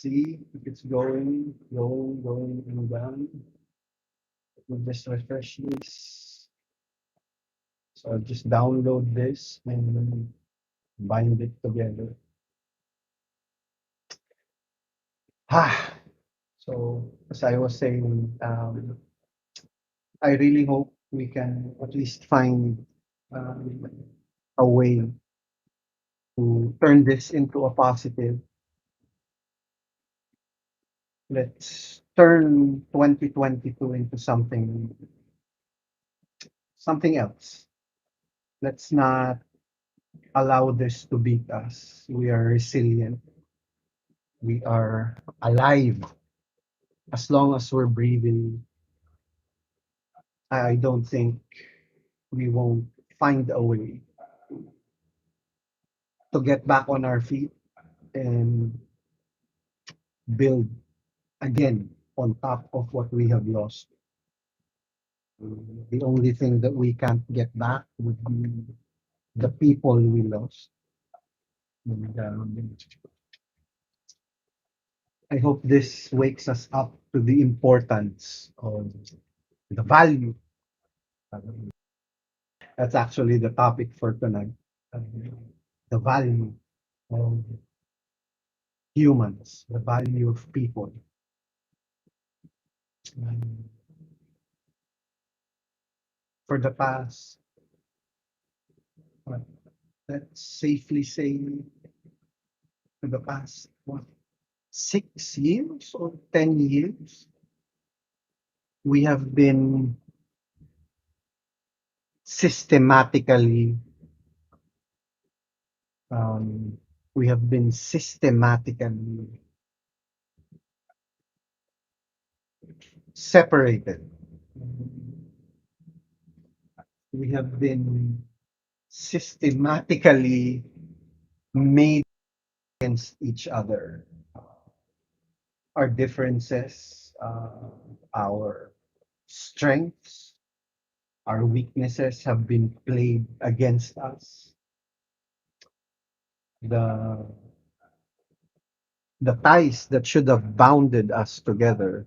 see if it's going, and down. We'll just refresh this. So I'll just download this and bind it together. Ah, so as I was saying, I really hope we can at least find um, a way to turn this into a positive. Let's turn 2022 into something else. Let's not allow this to beat us. We are resilient. We are alive. As long as we're breathing, I don't think we won't find a way to get back on our feet and build again on top of what we have lost. The only thing that we can't get back would be the people we lost. And, I hope this wakes us up to the importance of the value. That's actually the topic for tonight. Uh, the value of humans, the value of people. Um, for the past, what, let's safely say, for the past, what, 6 years or 10 years, we have been systematically, um, we have been systematically separated. We have been systematically made against each other. Our differences, our strengths, our weaknesses have been played against us. The the ties that should have bounded us together,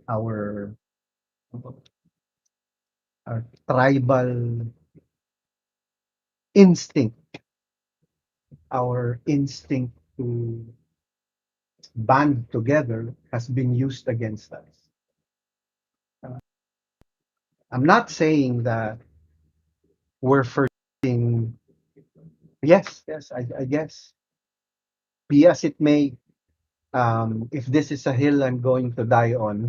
our tribal instinct, our instinct to band together has been used against us. Uh, I'm not saying that we're forgetting. Yes, yes, I guess. Be as it may, if this is a hill I'm going to die on,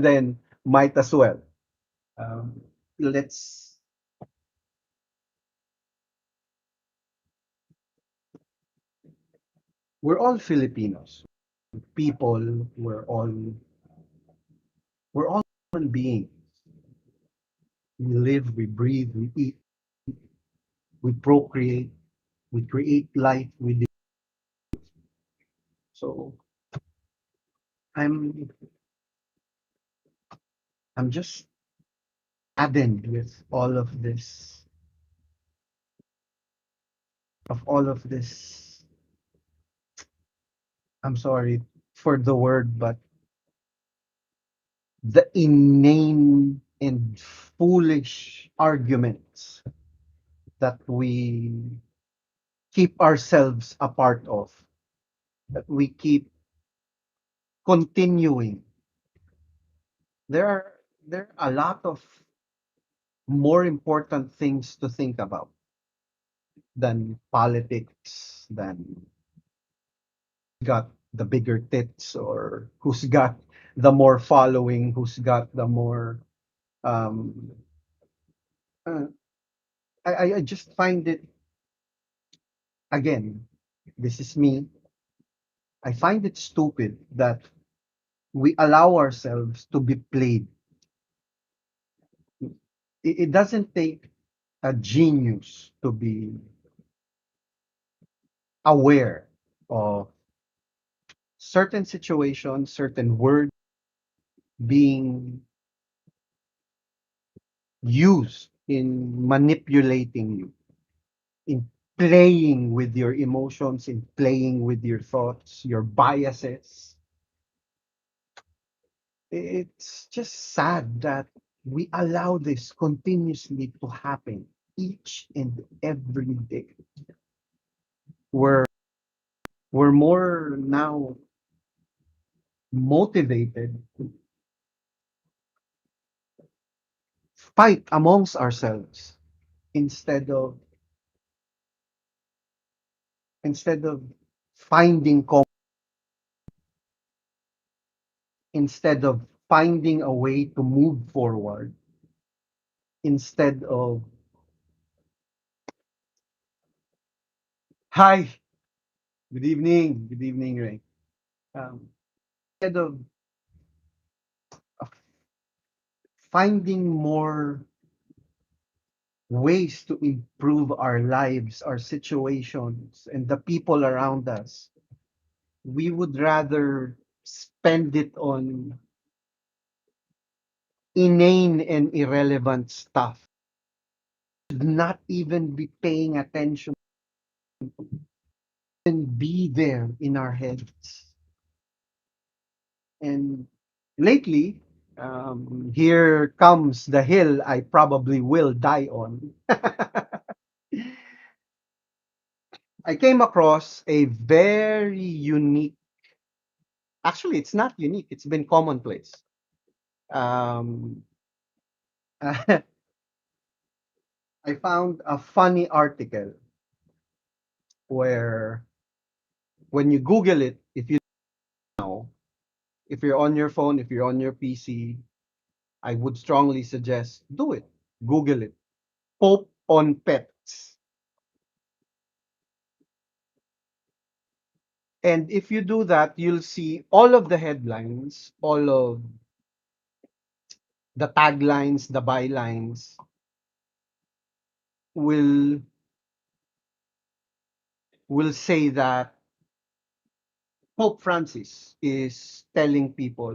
then might as well. Um, let's. We're all Filipinos. People. We're all human beings. We live, we breathe, we eat, we procreate, we create life. So I'm I'm just saddened with all of this. I'm sorry for the word, but the inane and foolish arguments that we keep ourselves a part of, that we keep continuing. There are there are a lot of more important things to think about than politics, than got the bigger tits or who's got the more following, who's got the more um uh, I just find it, again, this is me. I find it stupid that we allow ourselves to be played. It doesn't take a genius to be aware of certain situations, certain words being used in manipulating you, in playing with your emotions, in playing with your thoughts, your biases. It's just sad that we allow this continuously to happen each and every day. We're we're more now motivated to fight amongst ourselves instead of instead of finding instead of finding a way to move forward, instead of hi, good evening, Ray. Instead of finding more ways to improve our lives, our situations, and the people around us, we would rather spend it on inane and irrelevant stuff. Not even be paying attention and be there in our heads. And lately, here comes the hill I probably will die on. I came across a very unique, actually, it's not unique, it's been commonplace. Um, I found a funny article where when you Google it, if you know, if you're on your phone, if you're on your PC, I would strongly suggest do it. Google it. Pope on pets. And if you do that, you'll see all of the headlines, all of the taglines, the bylines will will say that Pope Francis is telling people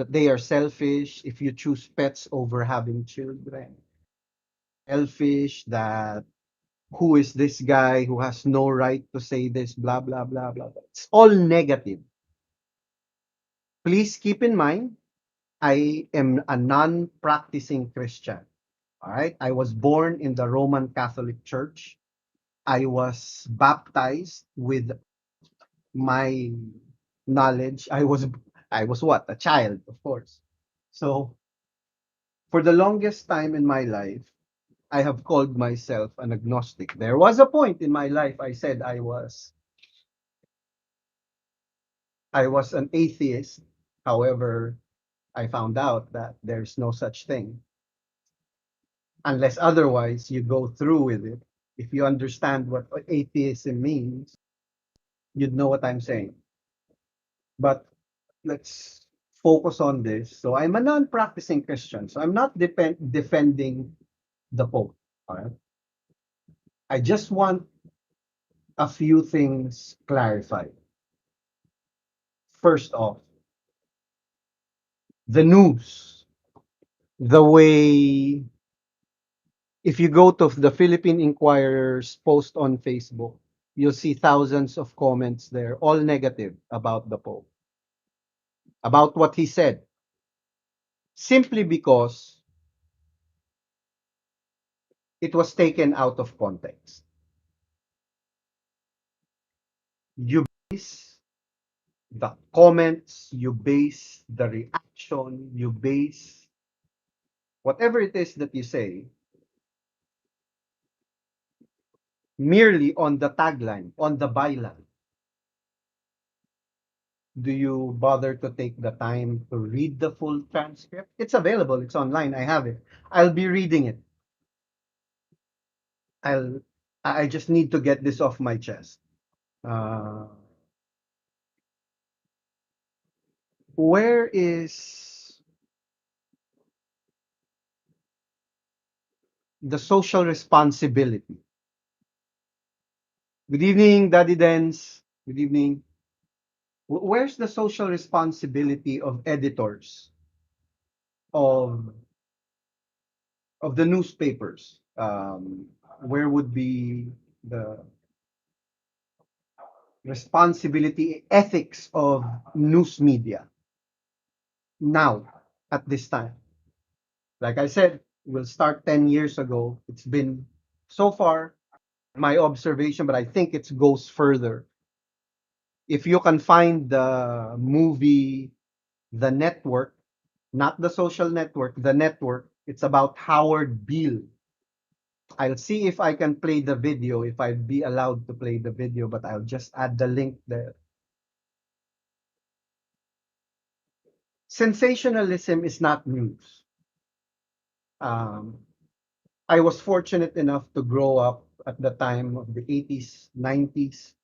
that they are selfish if you choose pets over having children. Selfish, that who is this guy who has no right to say this, blah, blah, blah, blah, blah. It's all negative. Please keep in mind, I am a non practicing Christian. All right. I was born in the Roman Catholic Church. I was baptized with my knowledge. I was what? A child, of course. So for the longest time in my life, I have called myself an agnostic. There was a point in my life I said I was an atheist. However, I found out that there's no such thing. Unless otherwise you go through with it. If you understand what atheism means, you'd know what I'm saying. But let's focus on this. So I'm a non-practicing Christian. So I'm not defending the Pope. All right. I just want a few things clarified. First off, the news, the way, if you go to the Philippine Inquirer's post on Facebook, you'll see thousands of comments there, all negative about the Pope, about what he said, simply because it was taken out of context. You base the comments, you base the reaction, you base whatever it is that you say merely on the tagline, on the byline. Do you bother to take the time to read the full transcript? It's available, it's online, I have it. I'll be reading it. I'll I just need to get this off my chest. Uh, where is the social responsibility? Good evening, Daddy Dens. Good evening. Where's the social responsibility of editors of of the newspapers? Where would be the responsibility ethics of news media now at this time. Like I said, we'll start 10 years ago. It's been so far my observation, but I think it goes further. If you can find the movie The Network, not the social network, The Network, it's about Howard Beale. I'll see if I can play the video, if I'd be allowed to play the video, but I'll just add the link there. Sensationalism is not news. Um, I was fortunate enough to grow up at the time of the 80s, 90s,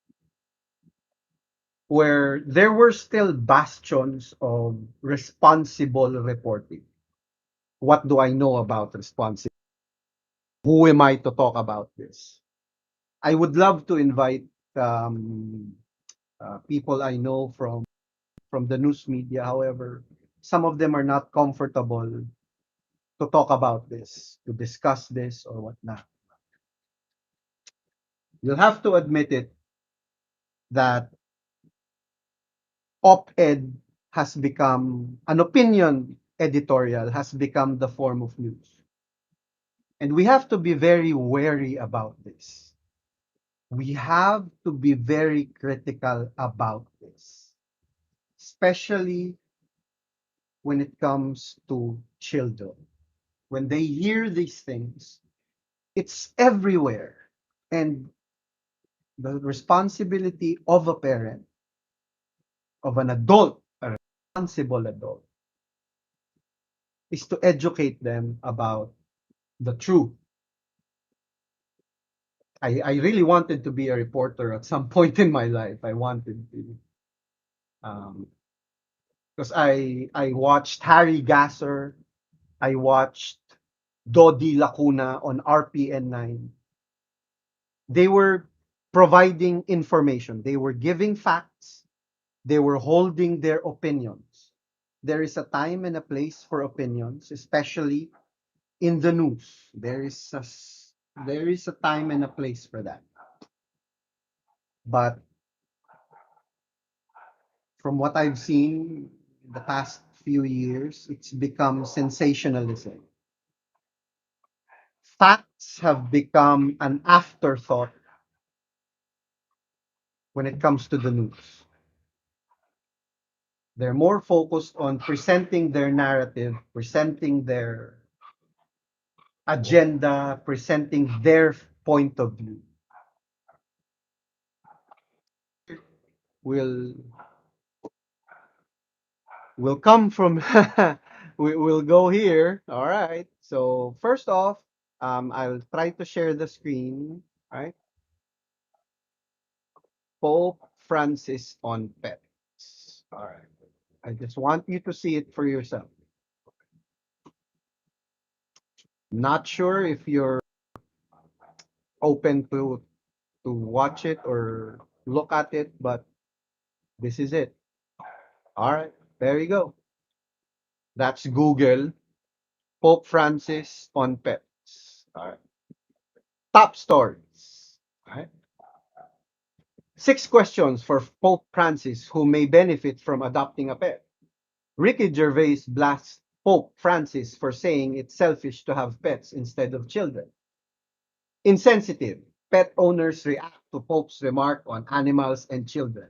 where there were still bastions of responsible reporting. What do I know about responsible? Who am I to talk about this? I would love to invite um, people I know from the news media. However, some of them are not comfortable to talk about this, to discuss this or whatnot. You'll have to admit it that op-ed has become an opinion editorial has become the form of news. And we have to be very wary about this. We have to be very critical about this, especially when it comes to children. When they hear these things, it's everywhere. And the responsibility of a parent, of an adult, a responsible adult, is to educate them about the truth. I really wanted to be a reporter at some point in my life. I wanted to, um, because I watched Harry Gasser, I watched Dodi Lacuna on RPN 9. They were providing information. They were giving facts. They were holding their opinions. There is a time and a place for opinions, especially in the news. There is a time and a place for that. But from what I've seen in the past few years, it's become sensationalism. Facts have become an afterthought when it comes to the news. They're more focused on presenting their narrative, presenting their agenda, presenting their point of view. We'll we'll come from we'll go here. All right. So first off, I'll try to share the screen. Right. Pope Francis on pets. All right. I just want you to see it for yourself. Not sure if you're open to watch it or look at it, but this is it. All right. There you go. That's Google. Pope Francis on pets. All right. Top stories. All right. 6 questions for Pope Francis who may benefit from adopting a pet. Ricky Gervais blasts Pope Francis for saying it's selfish to have pets instead of children. Insensitive. Pet owners react to Pope's remark on animals and children.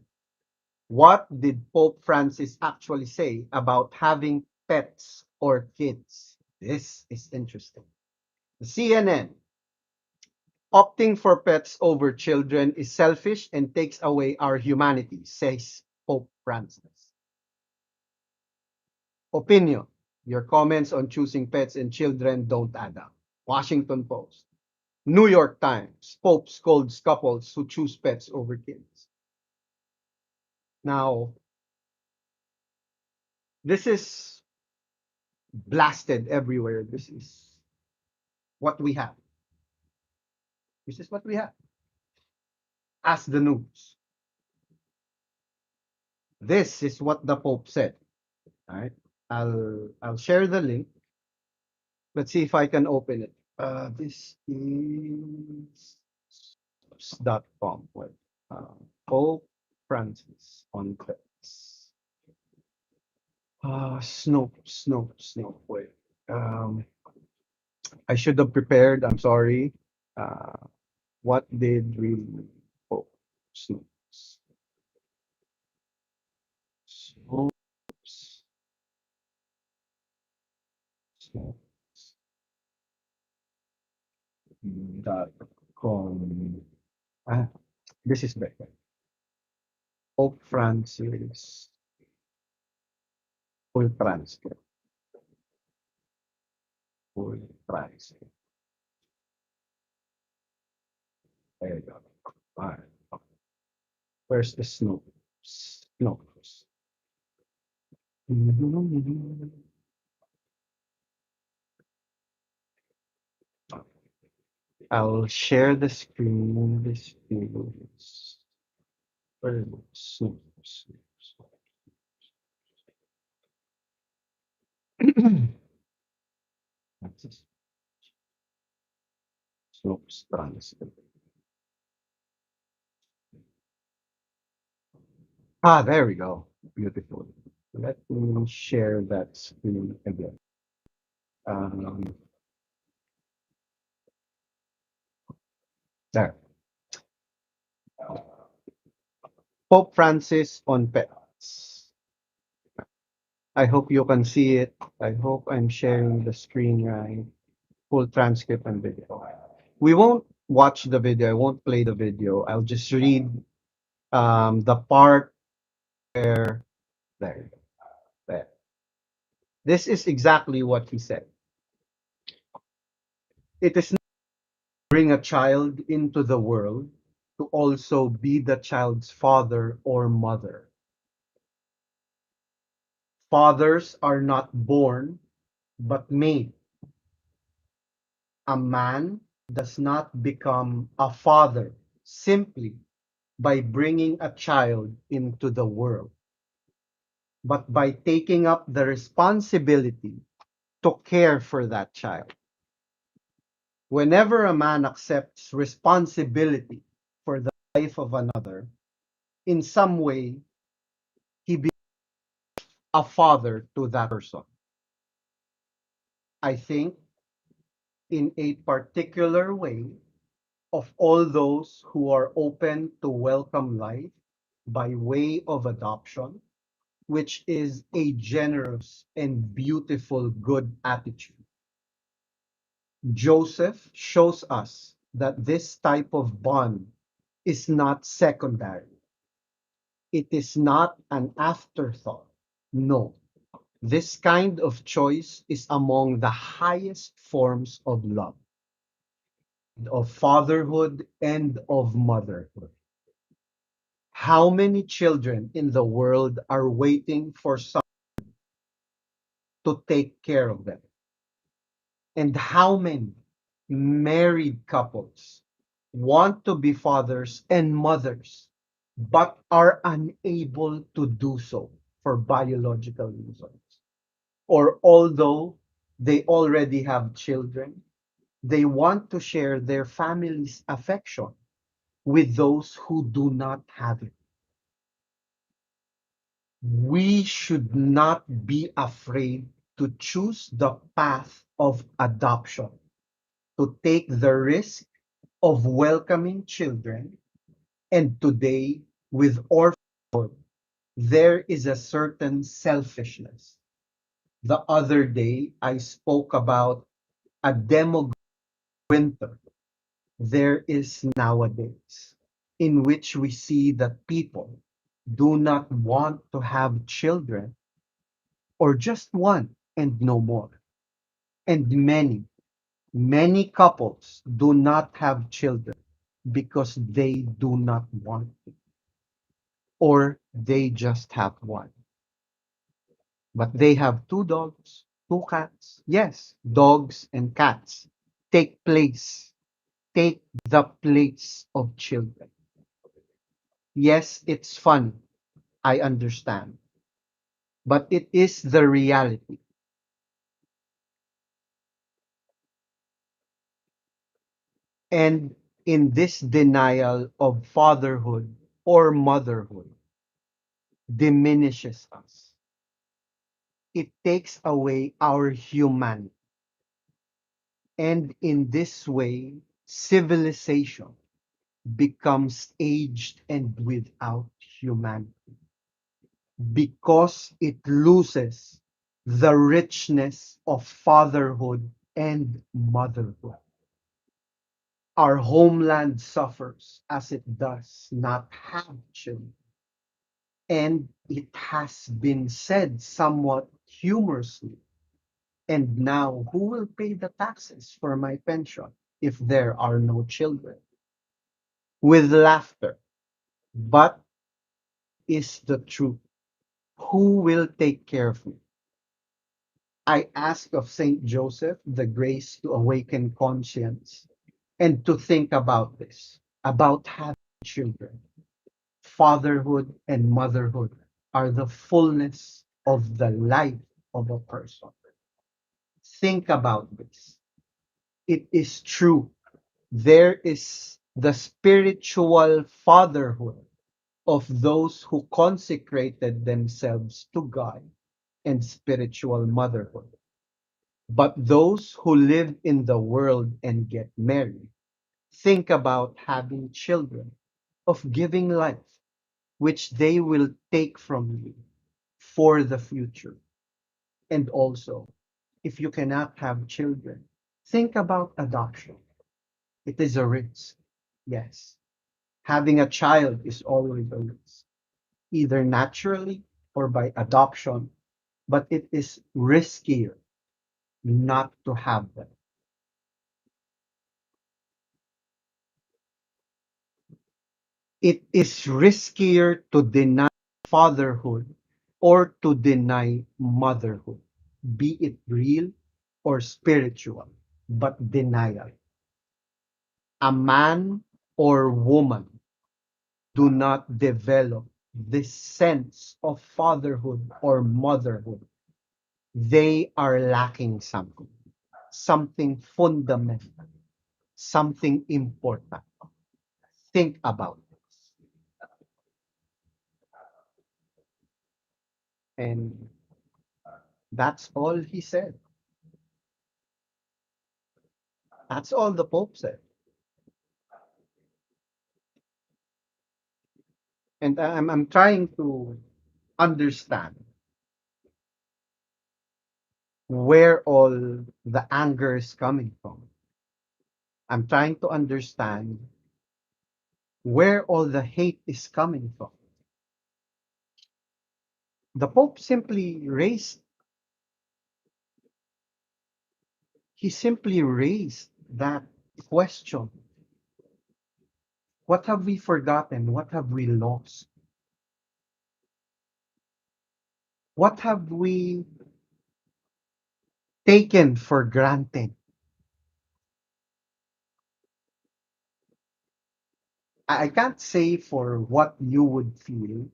What did Pope Francis actually say about having pets or kids? This is interesting. CNN. Opting for pets over children is selfish and takes away our humanity, says Pope Francis. Opinion. Your comments on choosing pets and children don't add up. Washington Post. New York Times. Pope scolds couples who choose pets over kids. Now, this is blasted everywhere. This is what we have. This is what we have. As the news. This is what the Pope said. All right. I'll share the link. Let's see if I can open it. This is snopes.com with Pope Francis on clips. Snoop. Wait. Um, I should have prepared. I'm sorry. Uh, what did we Pope Snoops? Snoops. Snoops. Dot com. Ah, this is better. Pope Francis. Full transcript. Full transcript. There you go. All right. Where's the Snoops? Snoops. I'll share the screen. This is where Snoops. That's it. Snoops transcript. Ah, there we go. Beautiful. Let me share that screen again. Um, there. Pope Francis on pets. I hope you can see it. I hope I'm sharing the screen right. Full transcript and video. We won't watch the video. I won't play the video. I'll just read the part where there, there. This is exactly what he said. It is not bring a child into the world to also be the child's father or mother. Fathers are not born but made. A man does not become a father simply by bringing a child into the world, but by taking up the responsibility to care for that child. Whenever a man accepts responsibility for the life of another, in some way, he becomes a father to that person. I think in a particular way of all those who are open to welcome life by way of adoption, which is a generous and beautiful good attitude. Joseph shows us that this type of bond is not secondary. It is not an afterthought. No, this kind of choice is among the highest forms of love, of fatherhood, and of motherhood. How many children in the world are waiting for someone to take care of them? And how many married couples want to be fathers and mothers, but are unable to do so for biological reasons? Or although they already have children, they want to share their family's affection with those who do not have it. We should not be afraid to choose the path of adoption, to take the risk of welcoming children. And today, with orphanhood, there is a certain selfishness. The other day, I spoke about a demographic winter there is nowadays, in which we see that people do not want to have children or just one and no more. And many couples do not have children because they do not want to, or they just have one. But they have two dogs, two cats. Yes, dogs and cats take the place of children. Yes, it's fun. I understand. But it is the reality. And in this denial of fatherhood or motherhood diminishes us. It takes away our humanity. And in this way, civilization becomes aged and without humanity because it loses the richness of fatherhood and motherhood. Our homeland suffers as it does not have children. And it has been said somewhat humorously, and now who will pay the taxes for my pension if there are no children? With laughter. But is the truth. Who will take care of me? I ask of Saint Joseph the grace to awaken conscience and to think about this, about having children. Fatherhood and motherhood are the fullness of the life of a person. Think about this. It is true. There is the spiritual fatherhood of those who consecrated themselves to God and spiritual motherhood. But those who live in the world and get married think about having children, of giving life, which they will take from you for the future. And also, if you cannot have children, think about adoption. It is a risk. Yes. Having a child is always a risk, either naturally or by adoption, but it is riskier not to have them. It is riskier to deny fatherhood or to deny motherhood, be it real or spiritual, but denial. A man or woman do not develop this sense of fatherhood or motherhood, they are lacking something, something fundamental, something important. Think about this. And that's all he said. That's all the Pope said. And I'm trying to understand where all the anger is coming from. I'm trying to understand where all the hate is coming from. The Pope simply raised, he simply raised that question. What have we forgotten? What have we lost? What have we taken for granted? I can't say for what you would feel.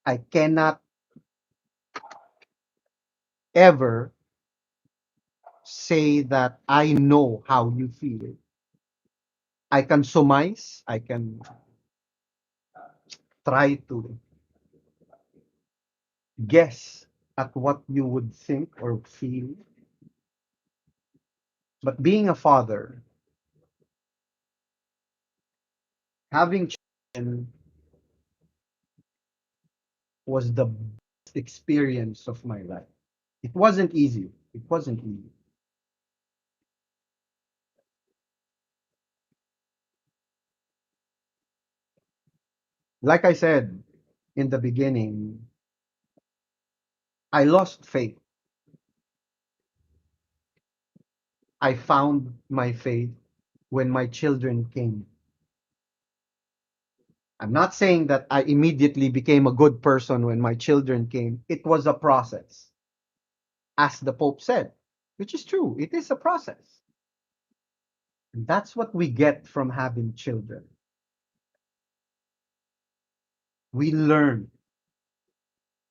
I cannot ever say that I know how you feel. I can surmise, I can try to guess at what you would think or feel. But being a father, having children was the best experience of my life. It wasn't easy. It wasn't easy. Like I said in the beginning, I lost faith. I found my faith when my children came. I'm not saying that I immediately became a good person when my children came. It was a process, as the Pope said, which is true. It is a process. And that's what we get from having children. We learn,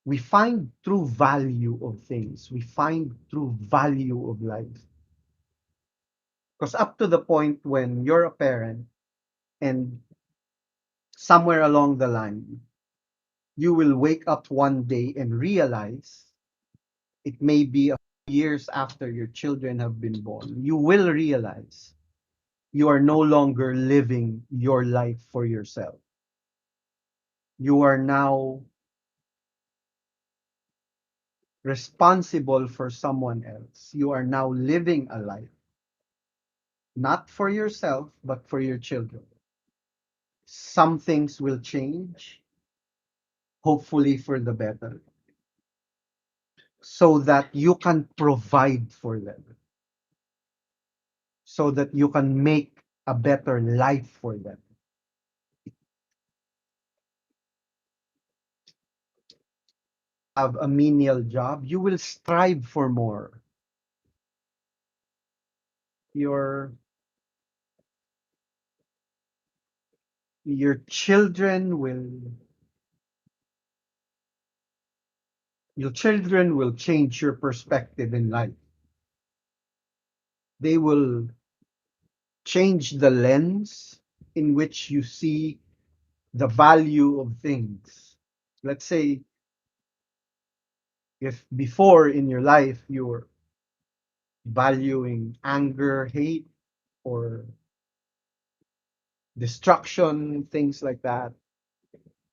we find true value of things, we find true value of life. Because up to the point when you're a parent, And somewhere along the line, you will wake up one day and realize, it may be a few years after your children have been born, you will realize you are no longer living your life for yourself. You are now responsible for someone else. You are now living a life, not for yourself, but for your children. Some things will change, hopefully for the better, so that you can provide for them, so that you can make a better life for them. Have a menial job, you will strive for more. Your your children will your children will change your perspective in life. They will change the lens in which you see the value of things. Let's say if before in your life you were valuing anger, hate, or destruction, things like that.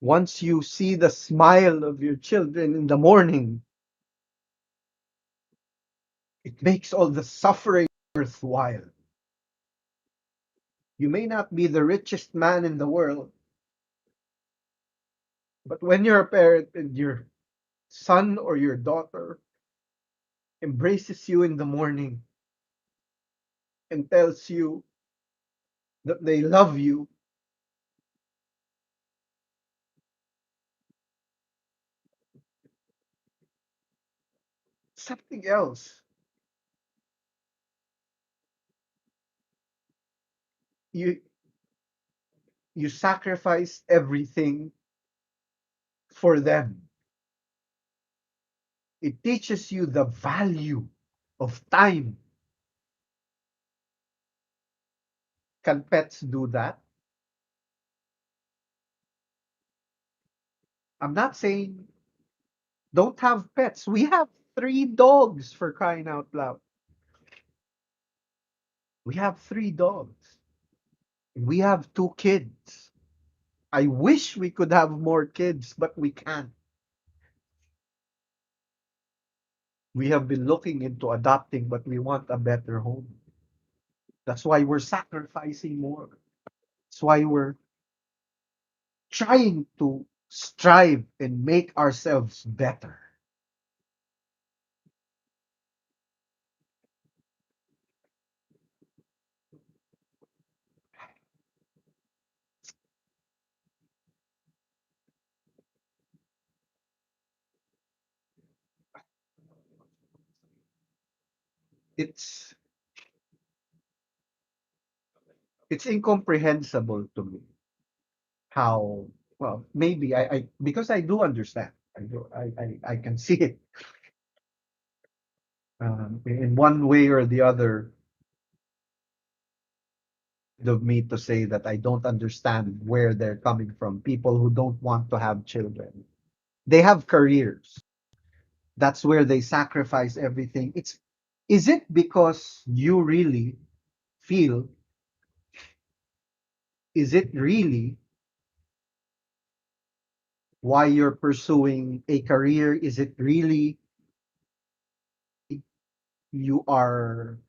Once you see the smile of your children in the morning, it makes all the suffering worthwhile. You may not be the richest man in the world, but when you're a parent and your son or your daughter embraces you in the morning and tells you that they love you, something else. You you sacrifice everything for them. It teaches you the value of time. Can pets do that? I'm not saying don't have pets. We have 3 dogs, for crying out loud. We have 3 dogs. We have 2 kids. I wish we could have more kids, but we can't. We have been looking into adopting, but we want a better home. That's why we're sacrificing more. That's why we're trying to strive and make ourselves better. It's it's incomprehensible to me how, well, maybe I because I do understand. I can see it in one way or the other of me to say that I don't understand where they're coming from. People who don't want to have children. They have careers. That's where they sacrifice everything. Is it because you really feel, is it really why you're pursuing a career? Is it really you are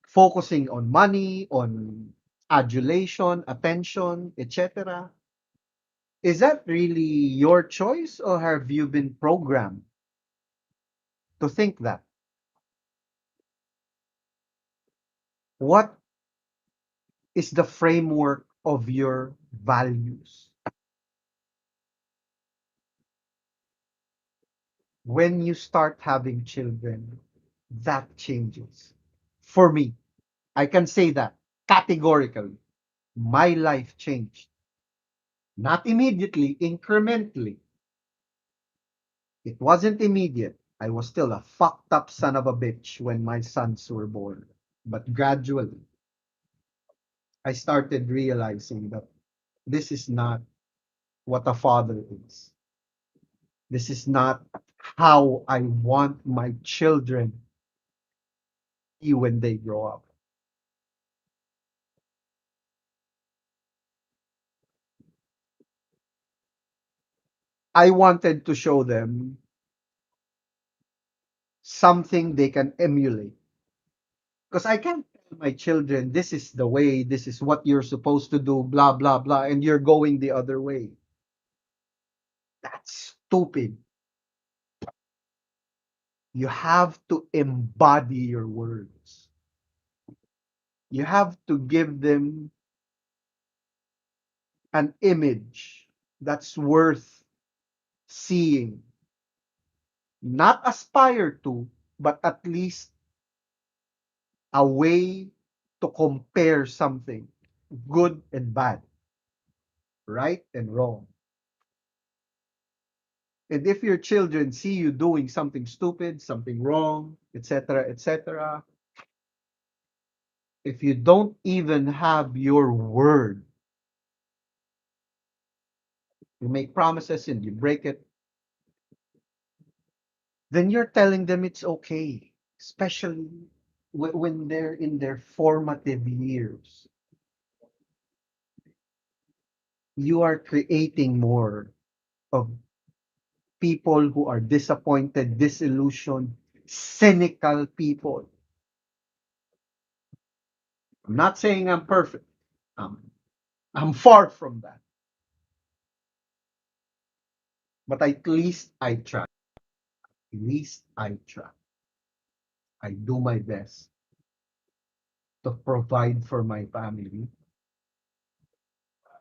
focusing on money, on adulation, attention, etc.? Is that really your choice, or have you been programmed to think that? What is the framework of your values? When you start having children, that changes. For me, I can say that categorically. My life changed. Not immediately, incrementally. It wasn't immediate. I was still a fucked up son of a bitch when my sons were born. But gradually. I started realizing that this is not what a father is. This is not how I want my children to be when they grow up. I wanted to show them something they can emulate. Because I can't tell my children, this is the way, this is what you're supposed to do, blah, blah, blah, and you're going the other way. That's stupid. You have to embody your words. You have to give them an image that's worth seeing, not aspire to, but at least a way to compare something good and bad, right and wrong. And if your children see you doing something stupid, something wrong, etc., etc., if you don't even have your word, you make promises and you break it, then you're telling them it's okay, especially when they're in their formative years. You are creating more of people who are disappointed, disillusioned, cynical people. I'm not saying I'm perfect. I'm far from that. But at least I try. At least I try. I do my best to provide for my family,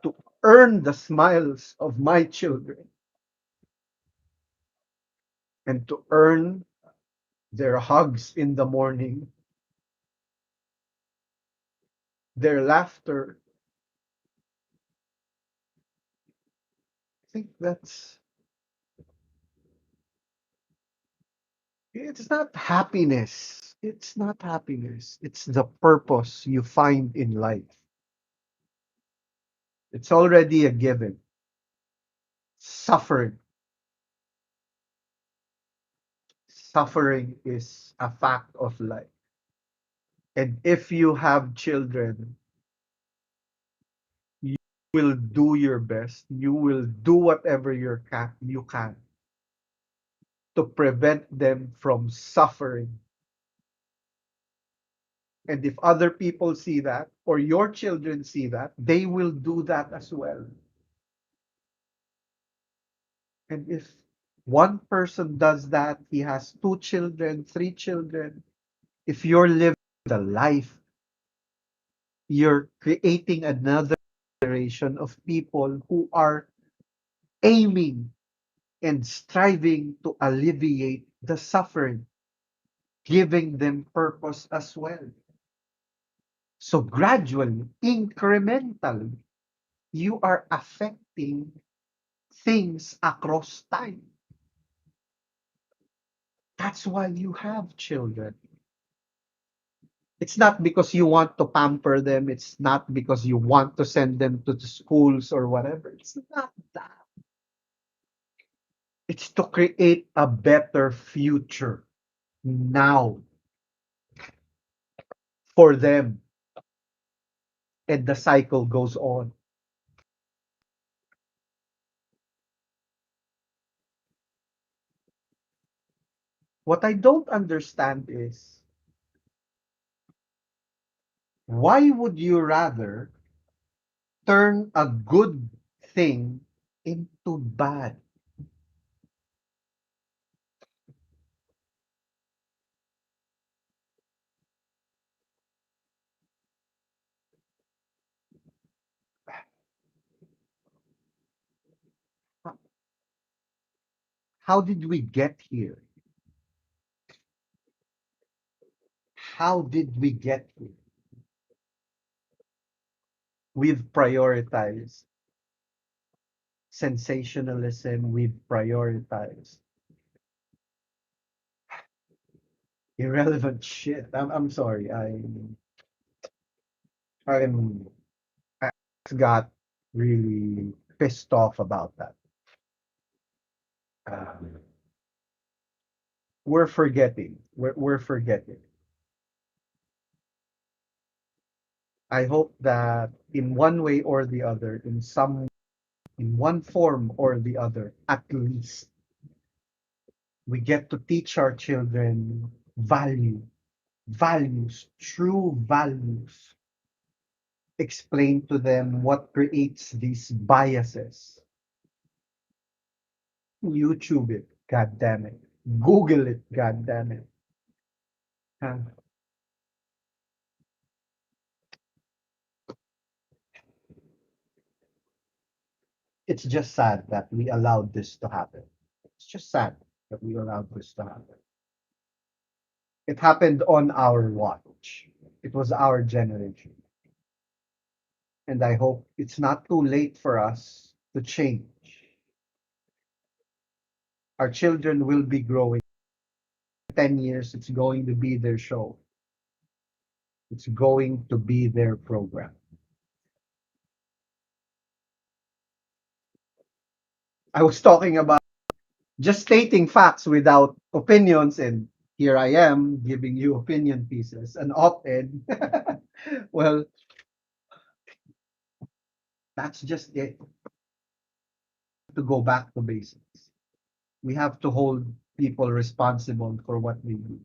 to earn the smiles of my children, and to earn their hugs in the morning, their laughter. I think it's not happiness. It's not happiness. It's the purpose you find in life. It's already a given. Suffering. Suffering is a fact of life. And if you have children, you will do your best. You will do whatever you can to prevent them from suffering. And if other people see that, or your children see that, they will do that as well. And if one person does that, he has two children, three children. If you're living the life, you're creating another generation of people who are aiming and striving to alleviate the suffering, giving them purpose as well. So gradually, incrementally, you are affecting things across time. That's why you have children. It's not because you want to pamper them. It's not because you want to send them to the schools or whatever. It's not that. It's to create a better future now for them. And the cycle goes on. What I don't understand is why would you rather turn a good thing into bad? How did we get here? How did we get here? We've prioritized sensationalism. We've prioritized irrelevant shit. I'm sorry. I'm got really pissed off about that. Um, we're forgetting. We're forgetting. I hope that in one way or the other, in one form or the other, at least we get to teach our children values, true values. Explain to them what creates these biases. YouTube it, god damn it. Google it, god damn it. Huh? It's just sad that we allowed this to happen. It's just sad that we allowed this to happen. It happened on our watch. It was our generation. And I hope it's not too late for us to change. Our children will be growing. 10 years, it's going to be their show. It's going to be their program. I was talking about just stating facts without opinions, and here I am giving you opinion pieces, an op-ed. Well, that's just it. To go back to basics. We have to hold people responsible for what they do.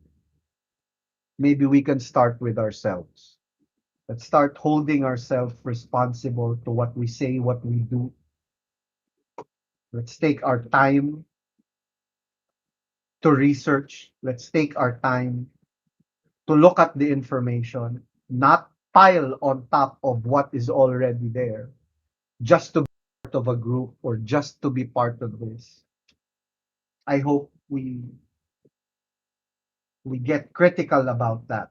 Maybe we can start with ourselves. Let's start holding ourselves responsible to what we say, what we do. Let's take our time to research. Let's take our time to look at the information, not pile on top of what is already there, just to be part of a group or just to be part of this. I hope we get critical about that.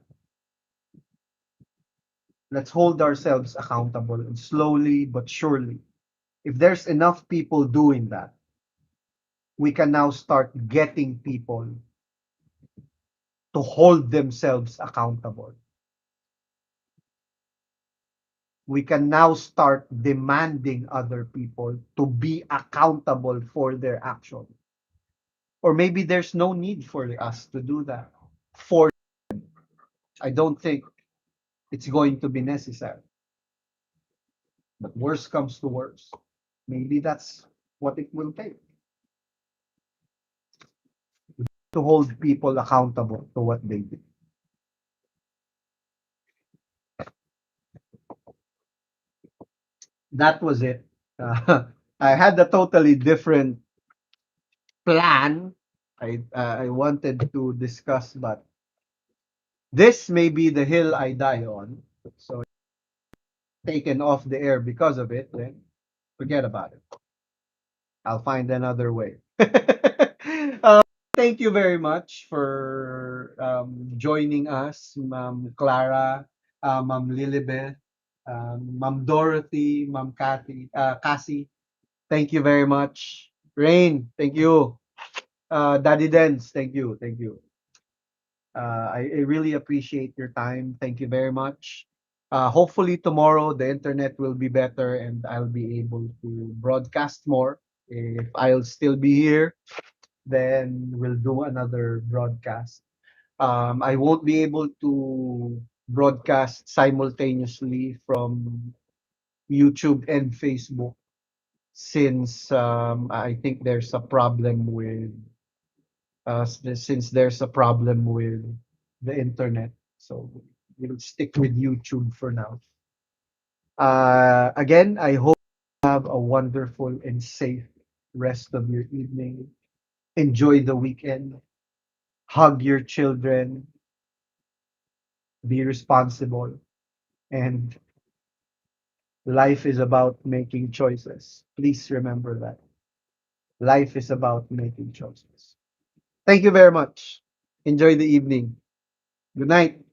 Let's hold ourselves accountable and slowly but surely. If there's enough people doing that, we can now start getting people to hold themselves accountable. We can now start demanding other people to be accountable for their actions. Or maybe there's no need for us to do that. For I don't think it's going to be necessary. But worst comes to worst. Maybe that's what it will take to hold people accountable to what they do. That was it. I had a totally different plan. I wanted to discuss, but this may be the hill I die on. So taken off the air because of it, then forget about it. I'll find another way. uh, thank you very much for joining us, Ma'am Clara, Ma'am Lilibeth, Ma'am Dorothy, Ma'am Cassie. Thank you very much. Rain, thank you. Daddy Dens, thank you. Thank you. I really appreciate your time. Thank you very much. Hopefully tomorrow the internet will be better and I'll be able to broadcast more. If I'll still be here, then we'll do another broadcast. I won't be able to broadcast simultaneously from YouTube and Facebook since I think there's a problem with since there's a problem with the internet. So we'll stick with YouTube for now. Again, I hope you have a wonderful and safe rest of your evening. Enjoy the weekend. Hug your children. Be responsible. And life is about making choices. Please remember that. Life is about making choices. Thank you very much. Enjoy the evening. Good night.